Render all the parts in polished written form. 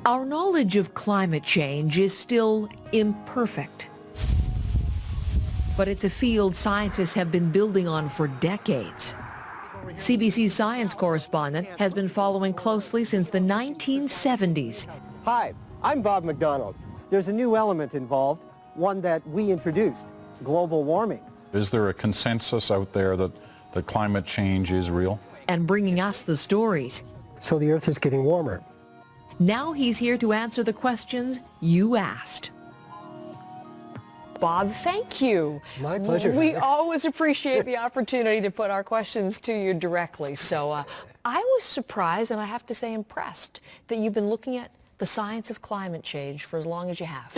Our knowledge of climate change is still imperfect, but it's a field scientists have been building on for decades. CBC's science correspondent has been following closely since the 1970s. Hi, I'm Bob McDonald. There's a new element involved, one that we introduced, global warming. Is there a consensus out there that climate change is real? And bringing us the stories. So the Earth is getting warmer. Now he's here to answer the questions you asked. Bob, thank you. My pleasure. We always appreciate the opportunity to put our questions to you directly. So I was surprised, and I have to say impressed, that you've been looking at the science of climate change for as long as you have.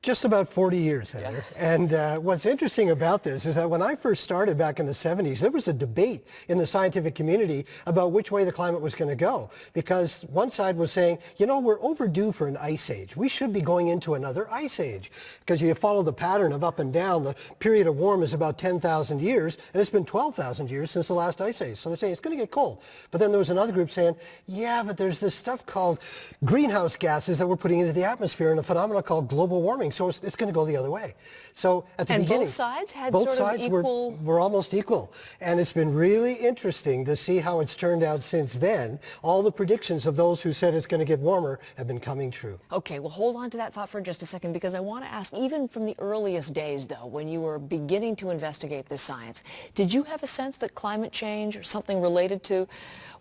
Just about 40 years, Heather. And what's interesting about this is that when I first started back in the 70s, there was a debate in the scientific community about which way the climate was going to go. Because one side was saying, you know, we're overdue for an ice age. We should be going into another ice age. Because you follow the pattern of up and down, the period of warm is about 10,000 years, and it's been 12,000 years since the last ice age. So they're saying it's going to get cold. But then there was another group saying, yeah, but there's this stuff called greenhouse gases that we're putting into the atmosphere and a phenomenon called global warming. So it's going to go the other way. So at the beginning, both sides had both sort of sides equal... were almost equal. And it's been really interesting to see how it's turned out since then. All the predictions of those who said it's going to get warmer have been coming true. Okay, well, hold on to that thought for just a second, because I want to ask, even from the earliest days, though, when you were beginning to investigate this science, did you have a sense that climate change or something related to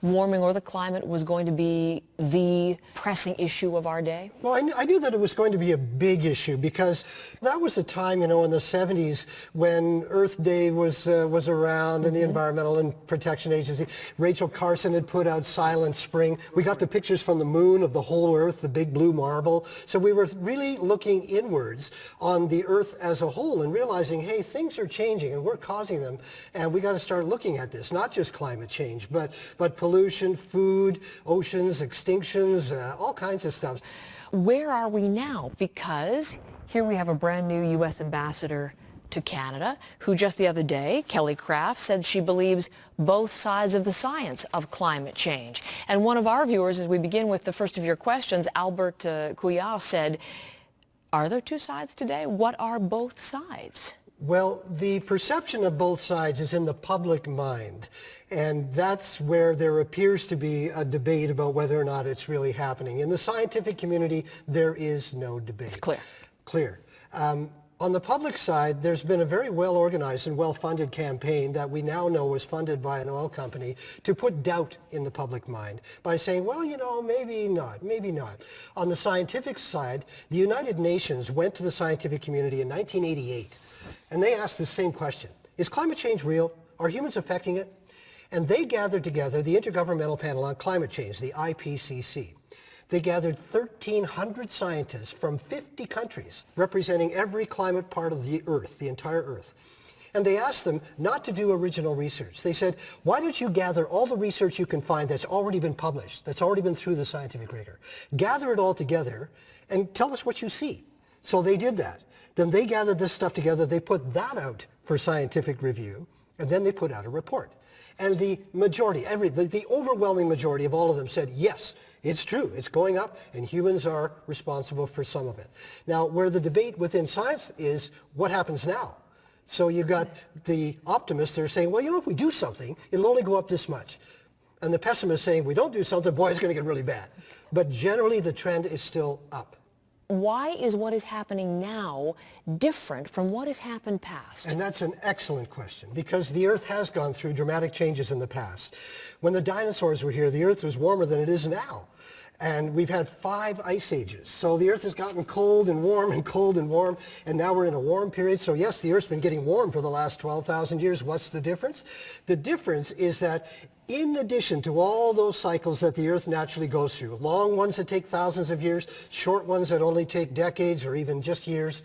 warming or the climate was going to be the pressing issue of our day? Well, I knew that it was going to be a big issue, because that was a time, you know, in the 70s when Earth Day was around and the Environmental and Protection Agency. Rachel Carson had put out Silent Spring. We got the pictures from the moon of the whole Earth, the big blue marble. So we were really looking inwards on the Earth as a whole and realizing, hey, things are changing and we're causing them. And we got to start looking at this, not just climate change, but pollution, food, oceans, extinctions, all kinds of stuff. Where are we now? Because here we have a brand new U.S. ambassador to Canada, who just the other day, Kelly Craft, said she believes both sides of the science of climate change. And one of our viewers, as we begin with the first of your questions, Albert Couillard, said, are there two sides today? What are both sides? Well, the perception of both sides is in the public mind. And that's where there appears to be a debate about whether or not it's really happening. In the scientific community, there is no debate. It's clear. Clear. On the public side, there's been a very well-organized and well-funded campaign that we now know was funded by an oil company to put doubt in the public mind by saying, well, you know, maybe not, maybe not. On the scientific side, the United Nations went to the scientific community in 1988, and they asked the same question. Is climate change real? Are humans affecting it? And they gathered together the Intergovernmental Panel on Climate Change, the IPCC. They gathered 1,300 scientists from 50 countries, representing every climate part of the Earth, the entire Earth. And they asked them not to do original research. They said, why don't you gather all the research you can find that's already been published, that's already been through the scientific rigor. Gather it all together and tell us what you see. So they did that. Then they gathered this stuff together, they put that out for scientific review, and then they put out a report. And the majority, the overwhelming majority of all of them said, yes, it's true, it's going up, and humans are responsible for some of it. Now, where the debate within science is, what happens now? So you got the optimists that are saying, well, you know, if we do something, it'll only go up this much. And the pessimists saying, we don't do something, boy, it's going to get really bad. But generally, the trend is still up. Why is what is happening now different from what has happened past? And that's an excellent question, because the Earth has gone through dramatic changes in the past. When the dinosaurs were here, the Earth was warmer than it is now. And we've had 5 ice ages. So the Earth has gotten cold and warm and cold and warm, and now we're in a warm period. So yes, the Earth's been getting warm for the last 12,000 years. What's the difference? The difference is that in addition to all those cycles that the Earth naturally goes through, long ones that take thousands of years, short ones that only take decades or even just years,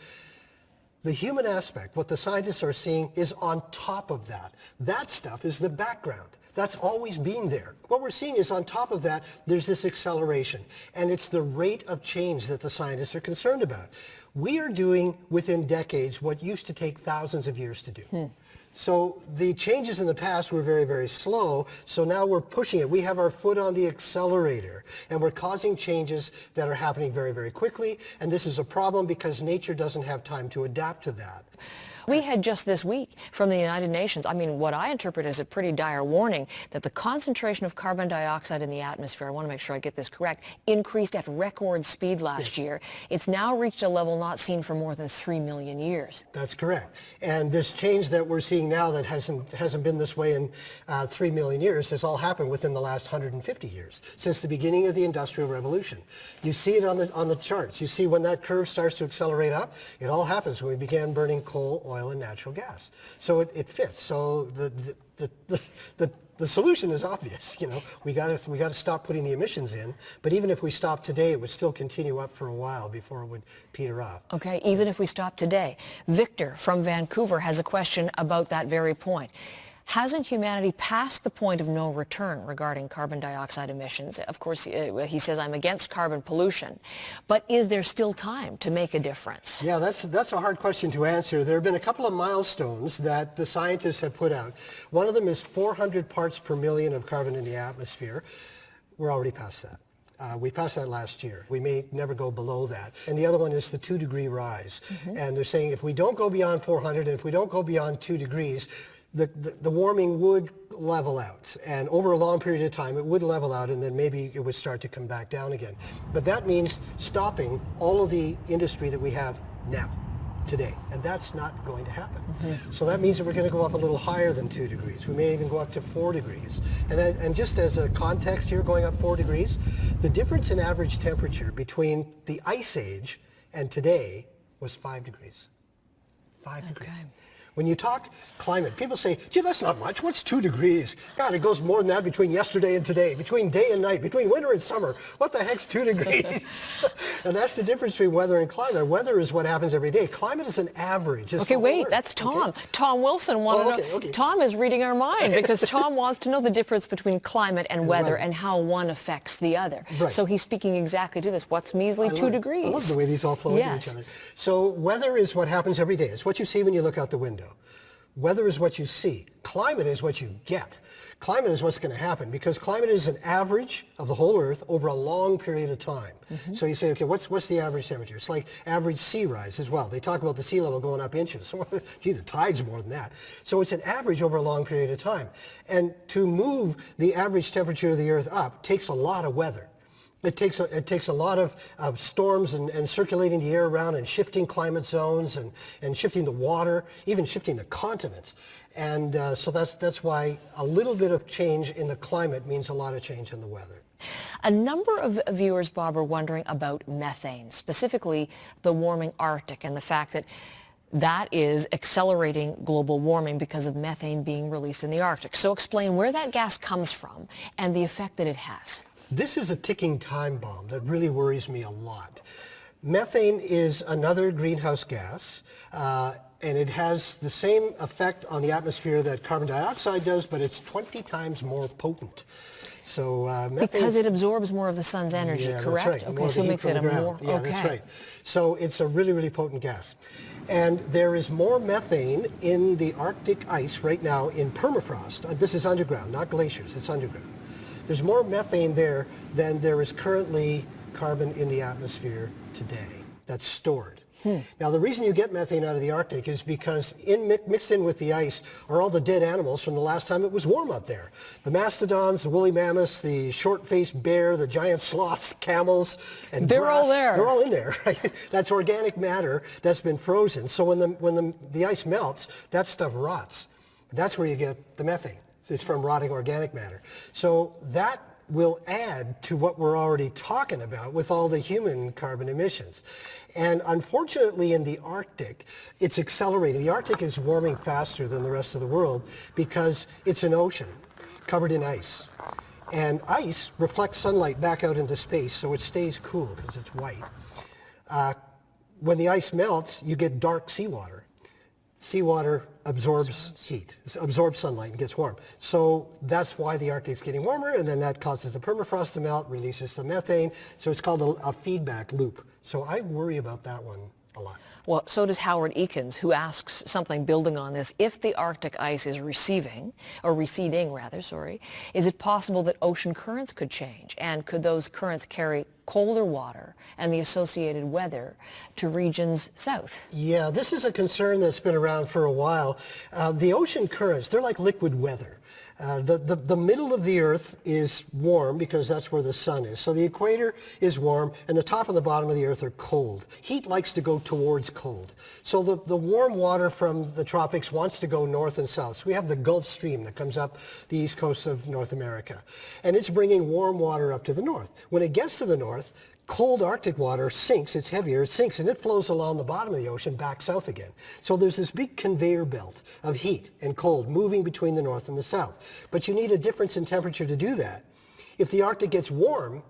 the human aspect, what the scientists are seeing, is on top of that. That stuff is the background. That's always been there. What we're seeing is on top of that, there's this acceleration. And it's the rate of change that the scientists are concerned about. We are doing within decades what used to take thousands of years to do. So the changes in the past were very, very slow. So now we're pushing it. We have our foot on the accelerator, and we're causing changes that are happening very, very quickly. And this is a problem because nature doesn't have time to adapt to that. We had just this week from the United Nations, I mean, what I interpret as a pretty dire warning that the concentration of carbon dioxide in the atmosphere, I want to make sure I get this correct, increased at record speed last year. It's now reached a level not seen for more than 3 million years. That's correct. And this change that we're seeing now that hasn't been this way in 3 million years has all happened within the last 150 years, since the beginning of the Industrial Revolution. You see it on the charts. You see when that curve starts to accelerate up, it all happens when we began burning coal, oil, and natural gas. So it fits. So the solution is obvious. You know, we got to stop putting the emissions in. But even if we stop today, it would still continue up for a while before it would peter off. Okay, even if we stop today. Victor from Vancouver has a question about that very point. Hasn't humanity passed the point of no return regarding carbon dioxide emissions? Of course, he says, I'm against carbon pollution. But is there still time to make a difference? Yeah, that's a hard question to answer. There have been a couple of milestones that the scientists have put out. One of them is 400 parts per million of carbon in the atmosphere. We're already past that. We passed that last year. We may never go below that. And the other one is the 2-degree rise. And they're saying if we don't go beyond 400 and if we don't go beyond 2 degrees, the warming would level out, and over a long period of time it would level out, and then maybe it would start to come back down again. But that means stopping all of the industry that we have now, today, and that's not going to happen. So that means that we're going to go up a little higher than 2 degrees. We may even go up to 4 degrees. And just as a context here, going up 4 degrees, the difference in average temperature between the Ice Age and today was 5 degrees. 5 degrees. When you talk climate, people say, gee, that's not much. What's 2 degrees? God, it goes more than that between yesterday and today, between day and night, between winter and summer. What the heck's 2 degrees? And that's the difference between weather and climate. Weather is what happens every day. Climate is an average. It's Okay, wait, Earth. that's Tom. Okay. Tom Wilson wanted to know. Okay. Tom is reading our mind because Tom wants to know the difference between climate and weather and how one affects the other. Right. So he's speaking exactly to this. What's measly 2 degrees? I love the way these all flow into each other. So weather is what happens every day. It's what you see when you look out the window. Weather is what you see. Climate is what you get. Climate is what's going to happen because climate is an average of the whole Earth over a long period of time. So you say, okay, what's the average temperature? It's like average sea rise as well. They talk about the sea level going up inches. So, gee, the tide's more than that. So it's an average over a long period of time. And to move the average temperature of the Earth up takes a lot of weather. It takes a lot of storms and circulating the air around and shifting climate zones and shifting the water, even shifting the continents. And so that's why a little bit of change in the climate means a lot of change in the weather. A number of viewers, Bob, are wondering about methane, specifically the warming Arctic and the fact that that is accelerating global warming because of methane being released in the Arctic. So explain where that gas comes from and the effect that it has. This is a ticking time bomb that really worries me a lot. Methane is another greenhouse gas, and it has the same effect on the atmosphere that carbon dioxide does, but it's 20 times more potent. So because it absorbs more of the sun's energy, yeah, correct? That's right. Okay, so it makes it a more... Yeah, okay. that's right. So it's a really, really potent gas. And there is more methane in the Arctic ice right now in permafrost. This is underground, not glaciers, it's underground. There's more methane there than there is currently carbon in the atmosphere today that's stored. Now, the reason you get methane out of the Arctic is because mixed in with the ice are all the dead animals from the last time it was warm up there. The mastodons, the woolly mammoths, the short-faced bear, the giant sloths, camels, and they're grass, all there. They're all in there. Right? That's organic matter that's been frozen. So when the ice melts, that stuff rots. That's where you get the methane. It's from rotting organic matter. So that will add to what we're already talking about with all the human carbon emissions. And unfortunately in the Arctic, it's accelerating. The Arctic is warming faster than the rest of the world because it's an ocean covered in ice. And ice reflects sunlight back out into space, so it stays cool because it's white. When the ice melts, you get dark seawater. Seawater absorbs heat, absorbs sunlight and gets warm. So that's why the Arctic's getting warmer, and then that causes the permafrost to melt, releases the methane. So it's called a feedback loop. So I worry about that one a lot. Well, so does Howard Eakins, who asks something building on this. If the Arctic ice is receding, is it possible that ocean currents could change? And could those currents carry colder water and the associated weather to regions south? Yeah, this is a concern that's been around for a while. The ocean currents, they're like liquid weather. The middle of the Earth is warm because that's where the sun is. So the equator is warm and the top and the bottom of the Earth are cold. Heat likes to go towards cold. So the warm water from the tropics wants to go north and south. So we have the Gulf Stream that comes up the east coast of North America. And it's bringing warm water up to the north. When it gets to the north, cold Arctic water sinks, it's heavier, it sinks, and it flows along the bottom of the ocean back south again. So there's this big conveyor belt of heat and cold moving between the north and the south. But you need a difference in temperature to do that. If the Arctic gets warm,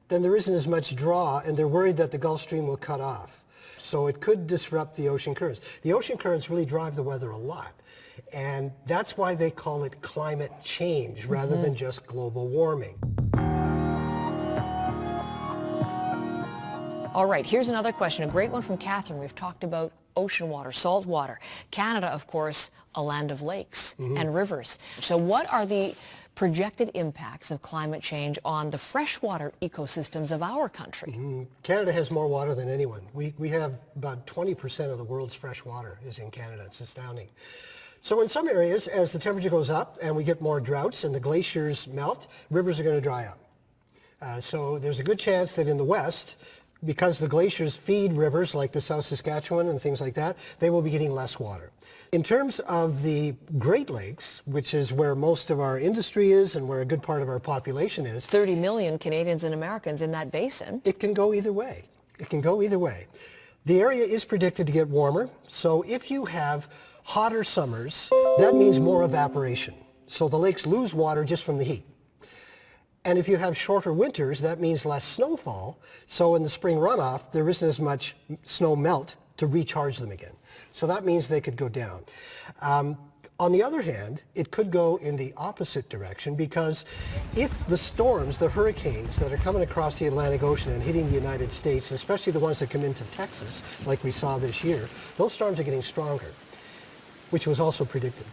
then there isn't as much draw, and they're worried that the Gulf Stream will cut off. So it could disrupt the ocean currents. The ocean currents really drive the weather a lot. And that's why they call it climate change rather than just global warming. All right, here's another question, a great one from Catherine. We've talked about ocean water, salt water. Canada, of course, a land of lakes and rivers. So what are the projected impacts of climate change on the freshwater ecosystems of our country? Canada has more water than anyone. We have about 20% of the world's fresh water is in Canada. It's astounding. So in some areas, as the temperature goes up and we get more droughts and the glaciers melt, rivers are going to dry up. So there's a good chance that in the west, because the glaciers feed rivers like the South Saskatchewan and things like that, they will be getting less water. In terms of the Great Lakes, which is where most of our industry is and where a good part of our population is, 30 million Canadians and Americans in that basin. it can go either way. It can go either way. The area is predicted to get warmer, so if you have hotter summers, that means more evaporation. So the lakes lose water just from the heat. And if you have shorter winters, that means less snowfall. So in the spring runoff, there isn't as much snow melt to recharge them again. So that means they could go down. On the other hand, it could go in the opposite direction because if the storms, the hurricanes that are coming across the Atlantic Ocean and hitting the United States, especially the ones that come into Texas, like we saw this year, those storms are getting stronger, which was also predicted.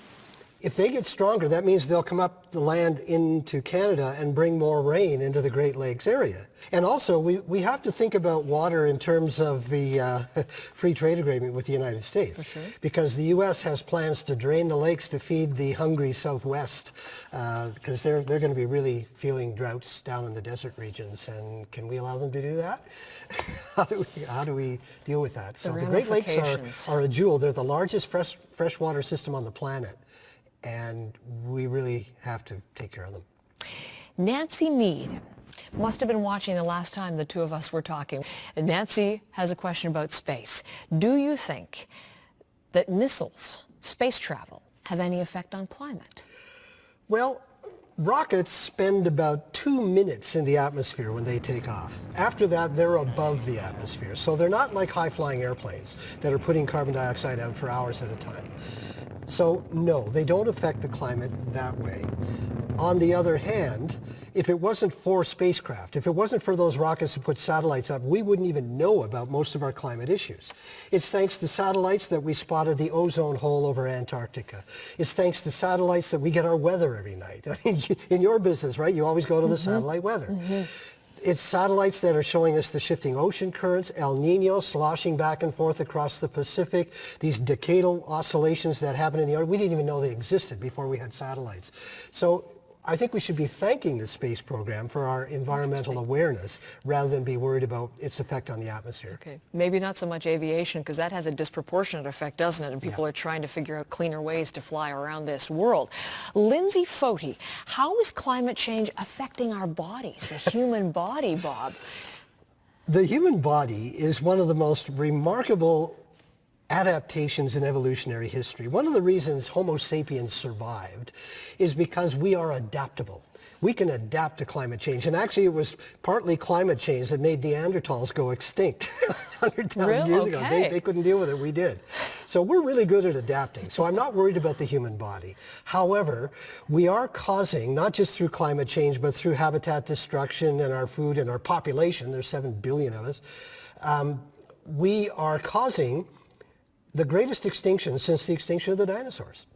If they get stronger, that means they'll come up the land into Canada and bring more rain into the Great Lakes area. And also, we have to think about water in terms of the free trade agreement with the United States. For sure. Because the U.S. has plans to drain the lakes to feed the hungry Southwest, because they're going to be really feeling droughts down in the desert regions. And can we allow them to do that? How do we deal with that? So the Great Lakes are a jewel. They're the largest freshwater system on the planet. And we really have to take care of them. Nancy Mead must have been watching the last time the two of us were talking. And Nancy has a question about space. Do you think that missiles, space travel, have any effect on climate? Well, rockets spend about 2 minutes in the atmosphere when they take off. After that, they're above the atmosphere. So they're not like high-flying airplanes that are putting carbon dioxide out for hours at a time. So no, they don't affect the climate that way. On the other hand, if it wasn't for spacecraft, if it wasn't for those rockets to put satellites up, we wouldn't even know about most of our climate issues. It's thanks to satellites that we spotted the ozone hole over Antarctica. It's thanks to satellites that we get our weather every night. I mean, in your business, right, you always go to the satellite weather. It's satellites that are showing us the shifting ocean currents, El Nino sloshing back and forth across the Pacific, these decadal oscillations that happen in the Arctic. We didn't even know they existed before we had satellites. So I think we should be thanking the space program for our environmental awareness rather than be worried about its effect on the atmosphere. Okay, maybe not so much aviation because that has a disproportionate effect, doesn't it? And people are trying to figure out cleaner ways to fly around this world. Lindsay Foti, how is climate change affecting our bodies, the human body, Bob? The human body is one of the most remarkable adaptations in evolutionary history. One of the reasons Homo sapiens survived is because we are adaptable. We can adapt to climate change. And actually it was partly climate change that made Neanderthals go extinct 100,000 years ago. They couldn't deal with it, we did. So we're really good at adapting. So I'm not worried about the human body. However, we are causing, not just through climate change, but through habitat destruction and our food and our population, there's 7 billion of us, we are causing the greatest extinction since the extinction of the dinosaurs.